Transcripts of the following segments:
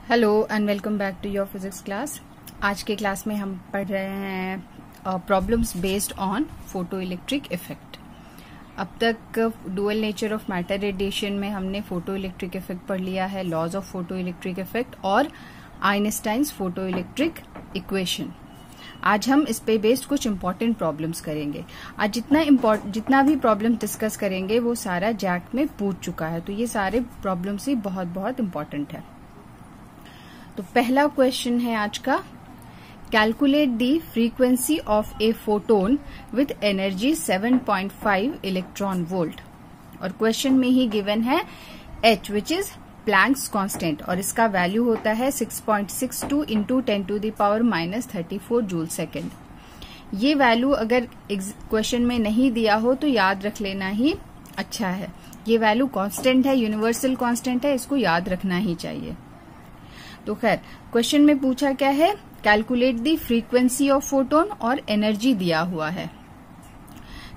Hello and welcome back to your physics class. आज के class में हम पढ़ रहे हैं problems based on photoelectric effect. अब तक dual nature of matter radiation में हमने फोटो इलेक्ट्रिक इफेक्ट पढ़ लिया है, laws of photoelectric effect और आइंस्टाइन्स फोटो इलेक्ट्रिक इक्वेशन। आज हम इस पे बेस्ड कुछ इंपॉर्टेंट प्रॉब्लम्स करेंगे। आज जितना भी प्रॉब्लम डिस्कस करेंगे वो सारा जैक में पूछ चुका है, तो ये सारे प्रॉब्लम्स ही बहुत बहुत इंपॉर्टेंट है। तो पहला क्वेश्चन है आज का, calculate the frequency of a photon with energy 7.5 electron volt. और क्वेश्चन में ही गिवन है h which is Planck's constant और इसका वैल्यू होता है 6.62 इंटू 10⁻⁻34 जूल सेकेंड। ये वैल्यू अगर क्वेश्चन में नहीं दिया हो तो याद रख लेना ही अच्छा है। ये वैल्यू कांस्टेंट है, यूनिवर्सल कांस्टेंट है, इसको याद रखना ही चाहिए। तो खैर क्वेश्चन में पूछा क्या है, calculate the frequency of photon और एनर्जी दिया हुआ है।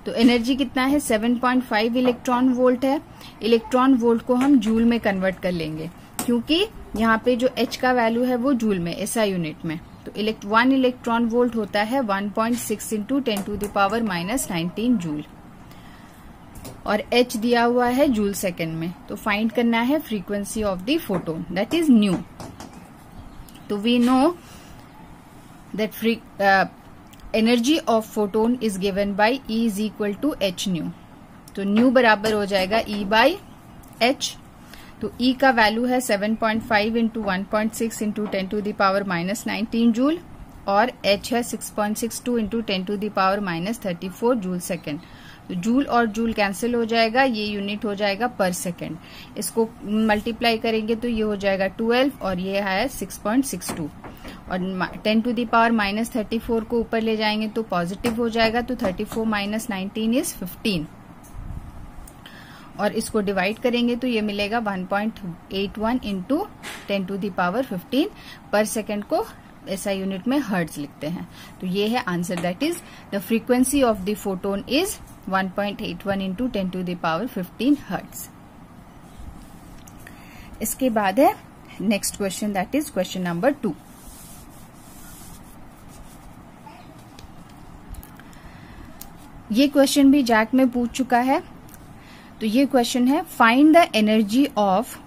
तो एनर्जी कितना है, 7.5 इलेक्ट्रॉन वोल्ट है। इलेक्ट्रॉन वोल्ट को हम जूल में कन्वर्ट कर लेंगे क्योंकि यहाँ पे जो h का वैल्यू है वो जूल में, SI यूनिट में। तो 1 इलेक्ट्रॉन वोल्ट होता है 1.6 इंटू 10⁻⁻19 जूल और h दिया हुआ है जूल सेकेंड में। तो फाइंड करना है frequency of the photon, that is nu. तो we know that energy of photon is given by E is equal to h nu. तो न्यू बराबर हो जाएगा E बाय h। तो E का वैल्यू है 7.5 इंटू 1.6 इंटू 10⁻⁻19 जूल और h है 6.62 इंटू 10⁻⁻34 जूल सेकेंड। तो जूल और जूल कैंसिल हो जाएगा, ये यूनिट हो जाएगा पर सेकेंड। इसको मल्टीप्लाई करेंगे तो ये हो जाएगा 12 और ये है 6.62 और 10⁻⁻34 को ऊपर ले जाएंगे तो पॉजिटिव हो जाएगा। तो 34 - 19 इज 15 और इसको डिवाइड करेंगे तो ये मिलेगा 1.81 इंटू 10⁻15 पर सेकेंड को SI यूनिट में हर्ट्ज लिखते हैं। तो ये है answer, that is the frequency of the photon is 1.81 into 10⁻15 hertz. इसके बाद है next question, that is question number 2। ये क्वेश्चन भी जैक में पूछ चुका है। तो ये क्वेश्चन है, find the energy of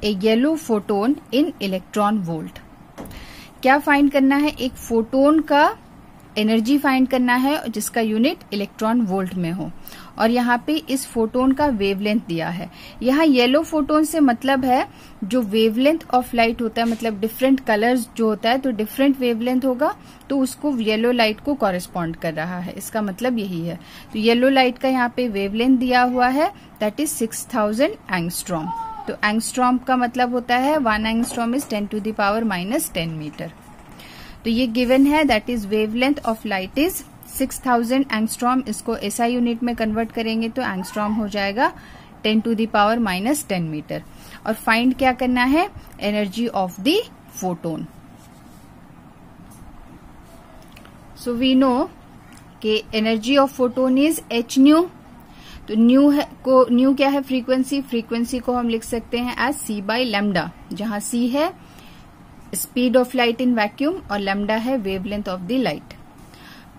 A yellow photon in electron volt. क्या फाइंड करना है, एक फोटोन का एनर्जी फाइंड करना है जिसका यूनिट इलेक्ट्रॉन वोल्ट में हो। और यहाँ पे इस फोटोन का वेवलेंथ दिया है। यहाँ येलो फोटोन से मतलब है जो वेवलेंथ ऑफ लाइट होता है, मतलब डिफरेंट कलर्स जो होता है तो डिफरेंट वेवलेंथ होगा, तो उसको येलो लाइट को कॉरेस्पॉन्ड कर रहा है, इसका मतलब यही है। तो येलो लाइट का यहाँ पे वेवलेंथ दिया हुआ है, दैट इज 6000 एंगस्ट्रॉम। तो एंगस्ट्रॉम का मतलब होता है 1 एंगस्ट्रॉम इज 10⁻⁻10 मीटर। तो ये गिवन है, that is wavelength of light is 6000 angstrom. इसको SI यूनिट में कन्वर्ट करेंगे तो एंगस्ट्रॉम हो जाएगा 10⁻⁻10 मीटर। और फाइंड क्या करना है, energy of the photon. So we know कि energy of photon is h nu. तो न्यू क्या है, फ्रीक्वेंसी को हम लिख सकते हैं एज c बाय लैम्डा, जहां c है speed of light in vacuum और लैम्डा है वेवलेंथ ऑफ द लाइट।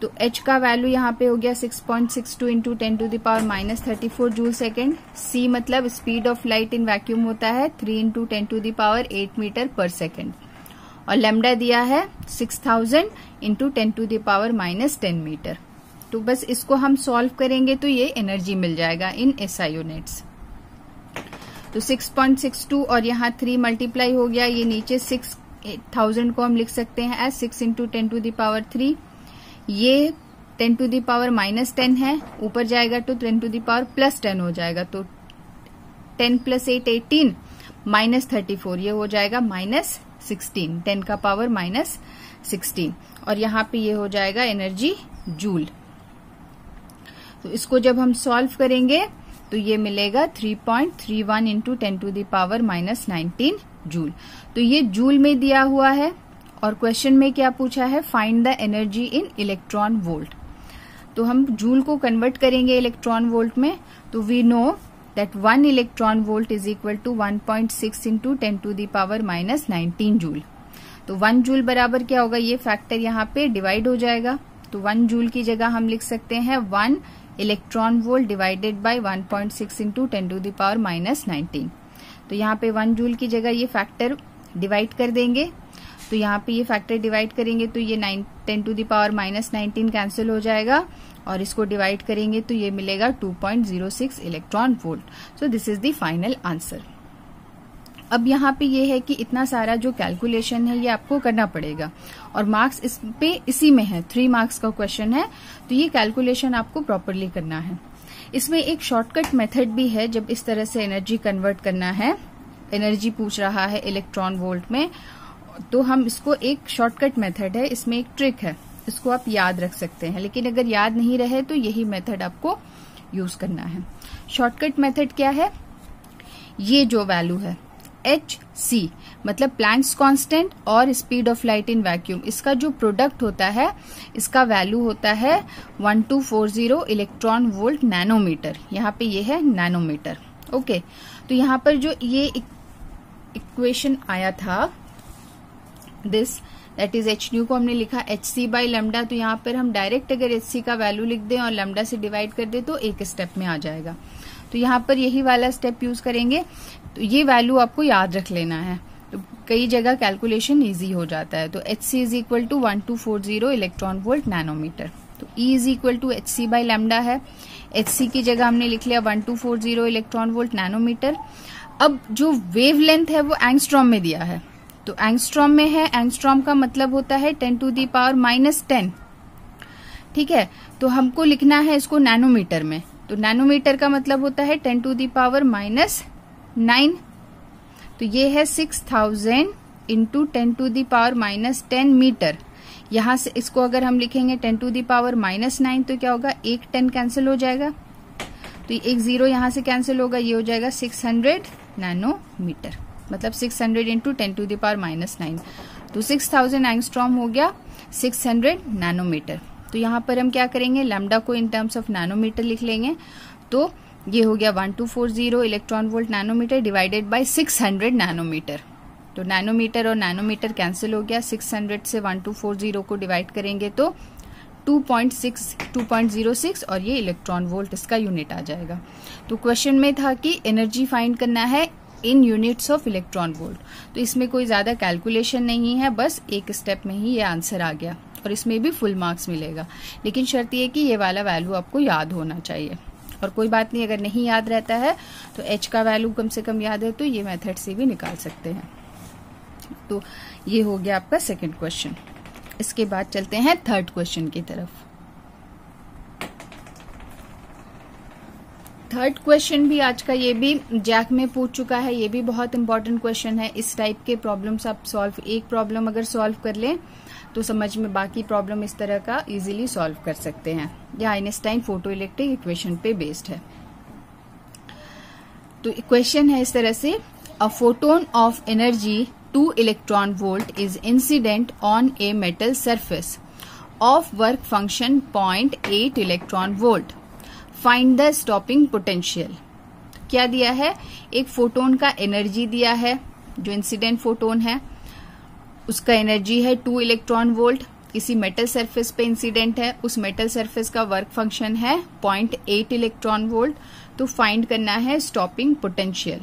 तो h का वैल्यू यहाँ पे हो गया 6.62 इंटू 10⁻⁻34 जूल सेकेंड। c मतलब speed of light in vacuum होता है 3 इंटू 10⁸ मीटर पर सेकेंड और लैम्डा दिया है 6000 इंटू 10⁻⁻10 मीटर। तो बस इसको हम सॉल्व करेंगे तो ये एनर्जी मिल जाएगा इन SI यूनिट्स। तो 6.62 और यहाँ 3 मल्टीप्लाई हो गया, ये नीचे 6000 को हम लिख सकते हैं एज 6 इंटू 10⁻3। ये 10⁻−10 है, ऊपर जाएगा तो 10⁻+10 हो जाएगा। तो 10 + 8 18 -34, ये हो जाएगा -16, 10 का पावर -16 और यहाँ पे ये हो जाएगा एनर्जी जूल। तो इसको जब हम सॉल्व करेंगे तो ये मिलेगा 3.31 इंटू 10⁻⁻19 जूल। तो ये जूल में दिया हुआ है और क्वेश्चन में क्या पूछा है, find the energy in electron volt. तो हम जूल को कन्वर्ट करेंगे इलेक्ट्रॉन वोल्ट में। तो we no that 1 electron volt is equal to 1.6 into 10 to the power minus 19 joule. तो 1 जूल बराबर क्या होगा, ये फैक्टर यहाँ पे डिवाइड हो जाएगा। तो 1 जूल की जगह हम लिख सकते हैं 1 electron volt divided by 1.6 into 10 to the power minus 19। तो यहाँ पे 1 जूल की जगह ये फैक्टर डिवाइड कर देंगे। तो यहाँ पे ये फैक्टर डिवाइड करेंगे तो ये 10 to the power minus 19 cancel हो जाएगा और इसको डिवाइड करेंगे तो ये मिलेगा 2.06 electron volt. So this is the final answer. अब यहाँ पे ये है कि इतना सारा जो कैलकुलेशन है ये आपको करना पड़ेगा और मार्क्स इस पे इसी में है, 3 मार्क्स का क्वेश्चन है, तो ये कैलकुलेशन आपको प्रॉपरली करना है। इसमें एक शॉर्टकट मेथड भी है जब इस तरह से एनर्जी कन्वर्ट करना है, एनर्जी पूछ रहा है इलेक्ट्रॉन वोल्ट में, तो हम इसको एक शॉर्टकट मेथड है, इसमें एक ट्रिक है, इसको आप याद रख सकते हैं। लेकिन अगर याद नहीं रहे तो यही मेथड आपको यूज करना है। शॉर्टकट मेथड क्या है, ये जो वैल्यू है hc मतलब प्लैंक्स कांस्टेंट और speed of light in vacuum, इसका जो प्रोडक्ट होता है इसका वैल्यू होता है 1240 इलेक्ट्रॉन वोल्ट नैनोमीटर। यहाँ पे ये है नैनोमीटर। ओके, तो यहाँ पर जो ये इक्वेशन आया था this that is H new को हमने लिखा hc बाई लैम्डा। तो यहाँ पर हम डायरेक्ट अगर hc का वैल्यू लिख दें और लैम्डा से डिवाइड कर दें तो एक स्टेप में आ जाएगा। तो यहाँ पर यही वाला स्टेप यूज करेंगे। तो ये वैल्यू आपको याद रख लेना है, तो कई जगह कैलकुलेशन इजी हो जाता है। तो hc is equal to 1240 electron volt nanometre. तो E is equal to hc by lambda है, hc की जगह हमने लिख लिया 1240 इलेक्ट्रॉन वोल्ट नैनोमीटर। अब जो वेवलेंथ है वो एंगस्ट्रॉम में दिया है, तो एंगस्ट्रॉम में है, एंगस्ट्रॉम का मतलब होता है 10 टू दी पावर माइनस 10। ठीक है, तो हमको लिखना है इसको नैनोमीटर में, तो नैनोमीटर का मतलब होता है 10 टू दी पावर माइनस 9। तो ये है 6000 into 10 to the power minus 10 metre. यहां से इसको अगर हम लिखेंगे 10 टू दी पावर माइनस 9 तो क्या होगा, एक 10 कैंसिल हो जाएगा, तो एक 0 यहां से कैंसिल होगा, ये हो जाएगा 600 नैनोमीटर, मतलब 600 into 10 to the power minus 9। तो 6000 एंगस्ट्रॉम हो गया 600 नैनोमीटर। तो यहाँ पर हम क्या करेंगे, लैम्डा को इन टर्म्स ऑफ नैनोमीटर लिख लेंगे। तो ये हो गया 1240 electron volt nanometre divided by 600 nanometre. तो नैनोमीटर और नैनोमीटर कैंसिल हो गया, 600 से 1240 को डिवाइड करेंगे तो 2.06 और ये इलेक्ट्रॉन वोल्ट इसका यूनिट आ जाएगा। तो क्वेश्चन में था कि एनर्जी फाइंड करना है इन यूनिट्स ऑफ इलेक्ट्रॉन वोल्ट, तो इसमें कोई ज्यादा कैलकुलेशन नहीं है, बस एक स्टेप में ही ये आंसर आ गया और इसमें भी फुल मार्क्स मिलेगा। लेकिन शर्त ये कि ये वाला वैल्यू आपको याद होना चाहिए। और कोई बात नहीं, अगर नहीं याद रहता है तो h का वैल्यू कम से कम याद है तो ये मेथड से भी निकाल सकते हैं। तो ये हो गया आपका सेकंड क्वेश्चन। इसके बाद चलते हैं थर्ड क्वेश्चन की तरफ। थर्ड क्वेश्चन भी आज का ये भी जैक में पूछ चुका है, ये भी बहुत इंपॉर्टेंट क्वेश्चन है। इस टाइप के प्रॉब्लम्स आप सॉल्व, एक प्रॉब्लम अगर सॉल्व कर लें तो समझ में बाकी प्रॉब्लम इस तरह का इजीली सॉल्व कर सकते हैं। यह आइंस्टाइन फोटो इलेक्ट्रिक इक्वेशन पे बेस्ड है। तो क्वेश्चन है इस तरह से, a photon of energy 2 electron volt is incident on a metal surface of work function 0.8 electron volt, find the stopping potential. क्या दिया है, एक फोटोन का एनर्जी दिया है, जो इंसिडेंट फोटोन है उसका एनर्जी है 2 इलेक्ट्रॉन वोल्ट, किसी मेटल सरफेस पे इंसिडेंट है, उस मेटल सरफेस का वर्क फंक्शन है 0.8 इलेक्ट्रॉन वोल्ट। तो फाइंड करना है स्टॉपिंग पोटेंशियल।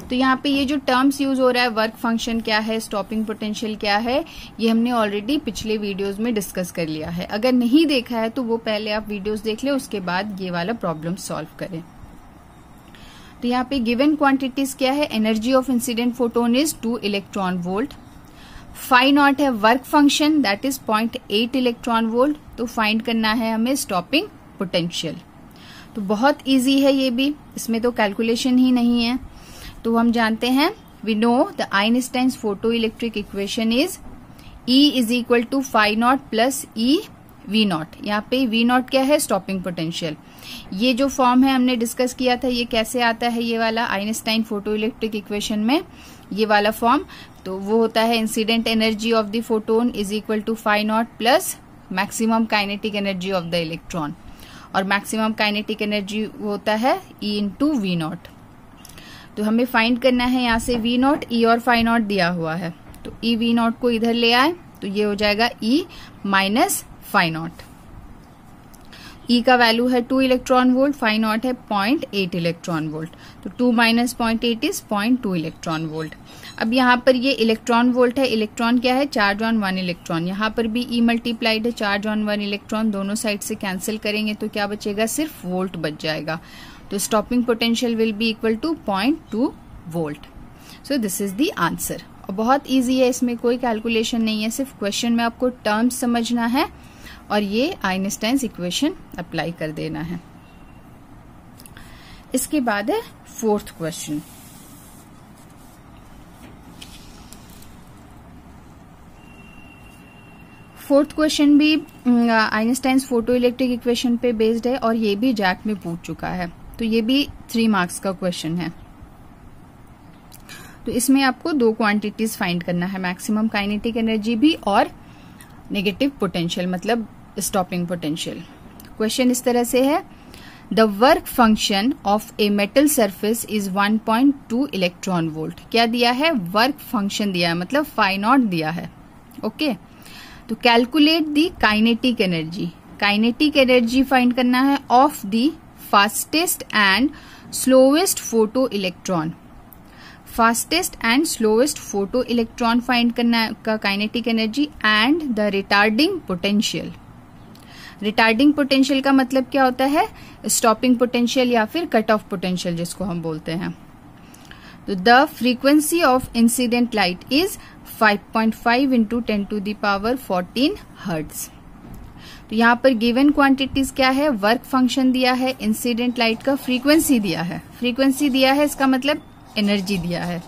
तो यहाँ पे ये जो टर्म्स यूज हो रहा है, वर्क फंक्शन क्या है, स्टॉपिंग पोटेंशियल क्या है, ये हमने ऑलरेडी पिछले वीडियोस में डिस्कस कर लिया है। अगर नहीं देखा है तो वो पहले आप वीडियोस देख ले, उसके बाद ये वाला प्रॉब्लम सॉल्व करें। तो यहाँ पे गिवन क्वांटिटीज क्या है, energy of incident photon is 2 electron volt, phi naught है work function that is 0.8 electron volt. तो फाइंड करना है हमें स्टॉपिंग पोटेंशियल। तो बहुत इजी है ये भी, इसमें तो कैलकुलेशन ही नहीं है। तो हम जानते हैं, we know the Einstein's photo electric equation is E is equal to phi not plus E V not. यहाँ पे वी नॉट क्या है, स्टॉपिंग पोटेंशियल। ये जो फॉर्म है हमने डिस्कस किया था, ये कैसे आता है, ये वाला आइंस्टाइन फोटो इलेक्ट्रिक इक्वेशन में ये वाला फॉर्म, तो वो होता है incident energy of the photon is equal to phi not plus maximum kinetic energy of the electron. और मैक्सिमम काइनेटिक एनर्जी होता है E इंटू वी नॉट। तो हमें फाइंड करना है यहाँ से वी नॉट, E और फाई नॉट दिया हुआ है, तो E वी नॉट को इधर ले आए तो ये हो जाएगा E minus phi not. E का वैल्यू है 2 इलेक्ट्रॉन वोल्ट, फाई नॉट है 0.8 इलेक्ट्रॉन वोल्ट, तो 2 माइनस 0.8 इज 0.2 इलेक्ट्रॉन वोल्ट। अब यहाँ पर ये इलेक्ट्रॉन वोल्ट है, इलेक्ट्रॉन क्या है, चार्ज ऑन 1 इलेक्ट्रॉन, यहाँ पर भी E मल्टीप्लाइड है, चार्ज ऑन 1 इलेक्ट्रॉन, दोनों साइड से कैंसिल करेंगे तो क्या बचेगा, सिर्फ वोल्ट बच जाएगा। तो stopping potential will be equal to 0.2 volt. So this is the answer. और बहुत इजी है, इसमें कोई कैलकुलेशन नहीं है, सिर्फ क्वेश्चन में आपको टर्म्स समझना है और ये आइंस्टाइन्स इक्वेशन अप्लाई कर देना है। इसके बाद है फोर्थ क्वेश्चन। फोर्थ क्वेश्चन भी आइंस्टाइन्स फोटो इलेक्ट्रिक इक्वेशन पे बेस्ड है और ये भी जैक में पूछ चुका है, तो ये भी 3 मार्क्स का क्वेश्चन है। तो इसमें आपको 2 क्वांटिटीज फाइंड करना है, मैक्सिमम काइनेटिक एनर्जी भी और नेगेटिव पोटेंशियल मतलब स्टॉपिंग पोटेंशियल। क्वेश्चन इस तरह से है, the work function of a metal surface is 1.2 electron volt. क्या दिया है, वर्क फंक्शन दिया है, मतलब फाई नॉट दिया है। ओके, तो calculate the kinetic energy. Kinetic energy find करना है of the fastest and slowest photo electron. Fastest and slowest photo electron find करना है का kinetic energy and the retarding potential. Retarding potential का मतलब क्या होता है, स्टॉपिंग पोटेंशियल या फिर कट ऑफ पोटेंशियल जिसको हम बोलते हैं। तो the frequency of incident light is 5.5 into 10 to the power 14 hertz. तो यहाँ पर गिवन क्वांटिटीज क्या है, वर्क फंक्शन दिया है, इंसिडेंट लाइट का फ्रीक्वेंसी दिया है, फ्रीक्वेंसी दिया है इसका मतलब एनर्जी दिया है।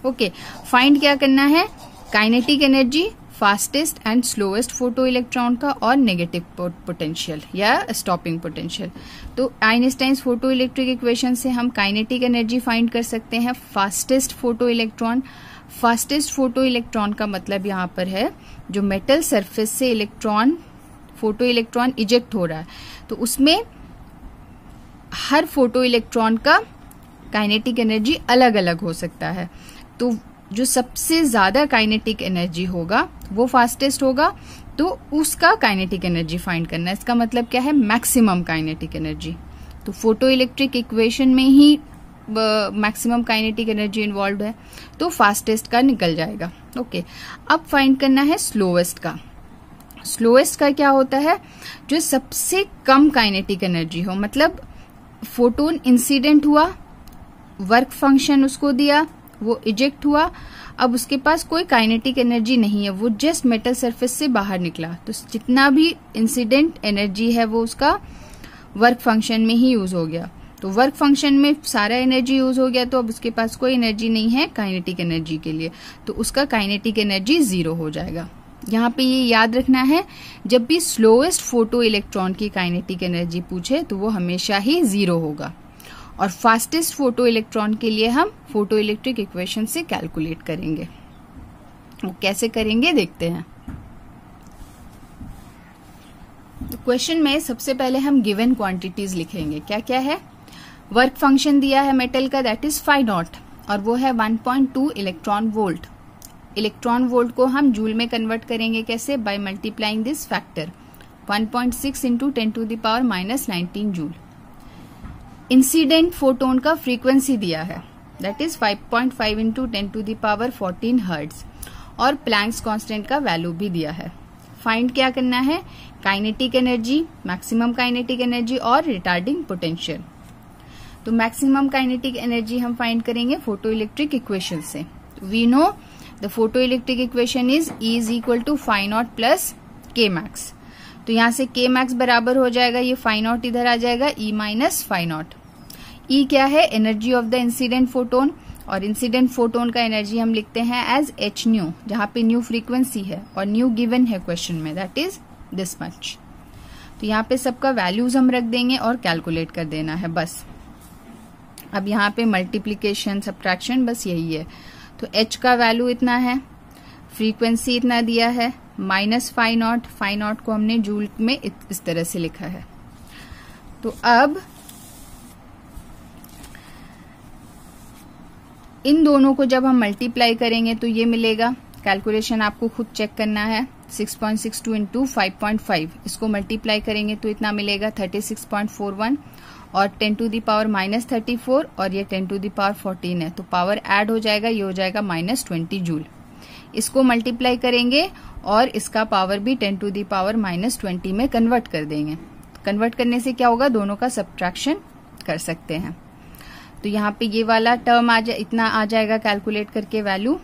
ओके, फाइंड क्या करना है, kinetic energy, fastest and slowest photo electron का और नेगेटिव पोटेंशियल या स्टॉपिंग पोटेंशियल। तो आइंस्टाइन्स फोटो इलेक्ट्रिक इक्वेशन से हम काइनेटिक एनर्जी फाइंड कर सकते हैं fastest photo electron. Fastest photo electron का मतलब यहाँ पर है जो मेटल सरफेस से इलेक्ट्रॉन, फोटो इलेक्ट्रॉन इजेक्ट हो रहा है, तो उसमें हर फोटो इलेक्ट्रॉन का काइनेटिक एनर्जी अलग अलग हो सकता है। तो जो सबसे ज्यादा काइनेटिक एनर्जी होगा वो फास्टेस्ट होगा, तो उसका काइनेटिक एनर्जी फाइंड करना है। इसका मतलब क्या है, मैक्सिमम काइनेटिक एनर्जी। तो फोटो इलेक्ट्रिक इक्वेशन में ही मैक्सिमम काइनेटिक एनर्जी इन्वॉल्व है, तो फास्टेस्ट का निकल जाएगा। ओके, अब फाइंड करना है स्लोएस्ट का। स्लोएस्ट का क्या होता है, जो सबसे कम काइनेटिक एनर्जी हो, मतलब फोटोन इंसिडेंट हुआ, वर्क फंक्शन उसको दिया, वो इजेक्ट हुआ, अब उसके पास कोई काइनेटिक एनर्जी नहीं है, वो जस्ट मेटल सरफेस से बाहर निकला, तो जितना भी इंसिडेंट एनर्जी है वो उसका वर्क फंक्शन में ही यूज हो गया। तो वर्क फंक्शन में सारा एनर्जी यूज हो गया, तो अब उसके पास कोई एनर्जी नहीं है काइनेटिक एनर्जी के लिए, तो उसका काइनेटिक एनर्जी 0 हो जाएगा। यहाँ पे ये याद रखना है, जब भी स्लोएस्ट फोटो इलेक्ट्रॉन की काइनेटिक एनर्जी पूछे तो वो हमेशा ही 0 होगा, और फास्टेस्ट फोटो इलेक्ट्रॉन के लिए हम फोटो इलेक्ट्रिक इक्वेशन से कैलकुलेट करेंगे। वो कैसे करेंगे देखते हैं। तो क्वेश्चन में सबसे पहले हम गिवन क्वांटिटीज लिखेंगे। क्या क्या है, वर्क फंक्शन दिया है मेटल का, दैट इज फाई नॉट, और वो है 1.2 इलेक्ट्रॉन वोल्ट। इलेक्ट्रॉन वोल्ट को हम जूल में कन्वर्ट करेंगे, कैसे, by multiplying this factor 1.6 into 10 to the power -19 joule. Incident photon का फ्रीक्वेंसी दिया है, that is 5.5 into 10 to the power 14 hertz, और प्लैंक्स कांस्टेंट का वैल्यू भी दिया है। फाइंड क्या करना है, kinetic energy, maximum kinetic energy और रिटार्डिंग पोटेंशियल। तो मैक्सिमम काइनेटिक एनर्जी हम फाइंड करेंगे फोटो इलेक्ट्रिक इक्वेशन से। We know the photo electric equation is E is equal to phi not plus K max. तो यहां से के मैक्स बराबर हो जाएगा, ये फाई नॉट इधर आ जाएगा, E minus phi not. E क्या है, energy of the incident photon, और इंसिडेंट फोटोन का एनर्जी हम लिखते हैं एज h न्यू, जहां पे न्यू फ्रीक्वेंसी है और न्यू गिवन है क्वेश्चन में, दैट इज दिस मच। तो यहाँ पे सबका वैल्यूज हम रख देंगे और कैलकुलेट कर देना है बस। अब यहाँ पे मल्टीप्लीकेशन सब्ट्रैक्शन बस यही है। तो h का वैल्यू इतना है, फ्रीक्वेंसी इतना दिया है, माइनस फाई नॉट को हमने जूल में इस तरह से लिखा है। तो अब इन दोनों को जब हम मल्टीप्लाई करेंगे तो ये मिलेगा, कैलकुलेशन आपको खुद चेक करना है, 6.62 इंटू 5.5, इसको मल्टीप्लाई करेंगे तो इतना मिलेगा 36.41 और 10 टू दी पावर -34 और ये 10 टू दी पावर 14 है, तो पावर ऐड हो जाएगा, ये हो जाएगा -20 जूल। इसको मल्टीप्लाई करेंगे और इसका पावर भी 10 टू दी पावर -20 में कन्वर्ट कर देंगे। कन्वर्ट करने से क्या होगा, दोनों का सब्ट्रैक्शन कर सकते हैं। तो यहाँ पे ये वाला टर्म इतना आ जाएगा कैलकुलेट करके वैल्यू,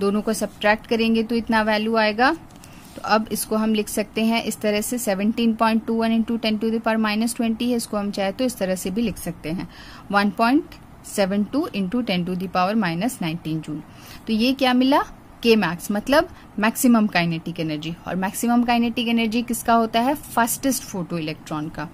दोनों को सब्ट्रैक्ट करेंगे तो इतना वैल्यू आएगा। तो अब इसको हम लिख सकते हैं इस तरह से, 17.21 इंटू 10 टू द पावर -20 है, इसको हम चाहे तो इस तरह से भी लिख सकते हैं, 1.72 into 10 to the power -19 joule. तो ये क्या मिला, के मैक्स, मतलब मैक्सिमम काइनेटिक एनर्जी। और मैक्सिमम काइनेटिक एनर्जी किसका होता है, फास्टेस्ट फोटो इलेक्ट्रॉन का।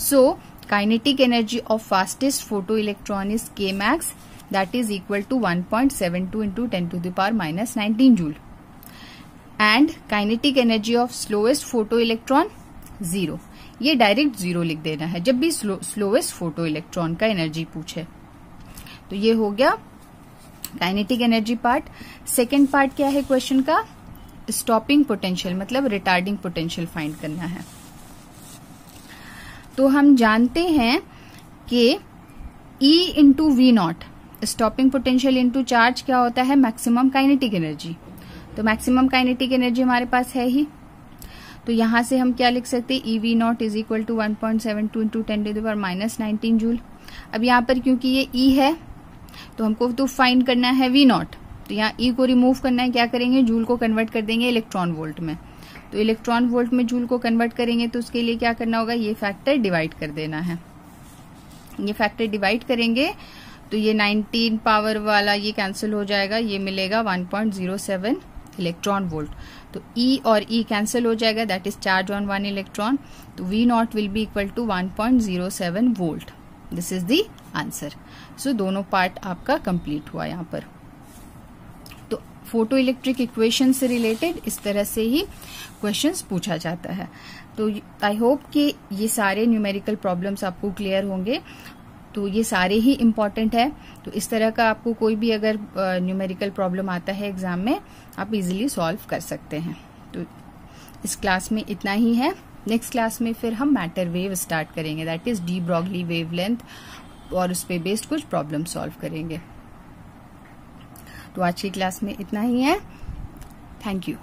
So kinetic energy of fastest photo electron is K max, that is equal to 1.72 into 10 to the power -19 joule. And kinetic energy of slowest photo electron 0। ये direct 0 लिख देना है जब भी स्लोएस्ट फोटो इलेक्ट्रॉन का energy पूछे। तो ये हो गया kinetic energy part. Second part क्या है क्वेश्चन का, स्टॉपिंग पोटेंशियल, मतलब रिटार्डिंग पोटेंशियल फाइंड करना है। तो हम जानते हैं कि E into V0, stopping potential into charge क्या होता है, मैक्सिमम काइनेटिक एनर्जी। तो मैक्सिमम काइनेटिक एनर्जी हमारे पास है ही, तो यहां से हम क्या लिख सकते हैं, EV0 is equal to 1.72 into 10 to the power -19 joule. अब यहाँ पर क्योंकि ये E है तो हमको तो फाइंड करना है V0, तो यहाँ E को रिमूव करना है, क्या करेंगे, जूल को कन्वर्ट कर देंगे इलेक्ट्रॉन वोल्ट में। तो इलेक्ट्रॉन वोल्ट में जूल को कन्वर्ट करेंगे तो उसके लिए क्या करना होगा, ये फैक्टर डिवाइड कर देना है। ये फैक्टर डिवाइड करेंगे तो ये 19 पावर वाला ये कैंसिल हो जाएगा, ये मिलेगा 1.07 इलेक्ट्रॉन वोल्ट। तो E और E कैंसिल हो जाएगा, that is charge on 1 electron. तो V0 will be equal to 1.07 volt. This is the answer. So दोनों पार्ट आपका कंप्लीट हुआ यहाँ पर। तो फोटो इलेक्ट्रिक इक्वेशन से रिलेटेड इस तरह से ही क्वेश्चंस पूछा जाता है। तो आई होप कि ये सारे न्यूमेरिकल प्रॉब्लम्स आपको क्लियर होंगे। तो ये सारे ही इम्पॉर्टेंट है। तो इस तरह का आपको कोई भी अगर न्यूमेरिकल प्रॉब्लम आता है एग्जाम में, आप इजीली सॉल्व कर सकते हैं। तो इस क्लास में इतना ही है। नेक्स्ट क्लास में फिर हम मैटर वेव स्टार्ट करेंगे, that is de Broglie wavelength, और उस पे बेस्ड कुछ प्रॉब्लम सॉल्व करेंगे। तो आज की क्लास में इतना ही है। Thank you.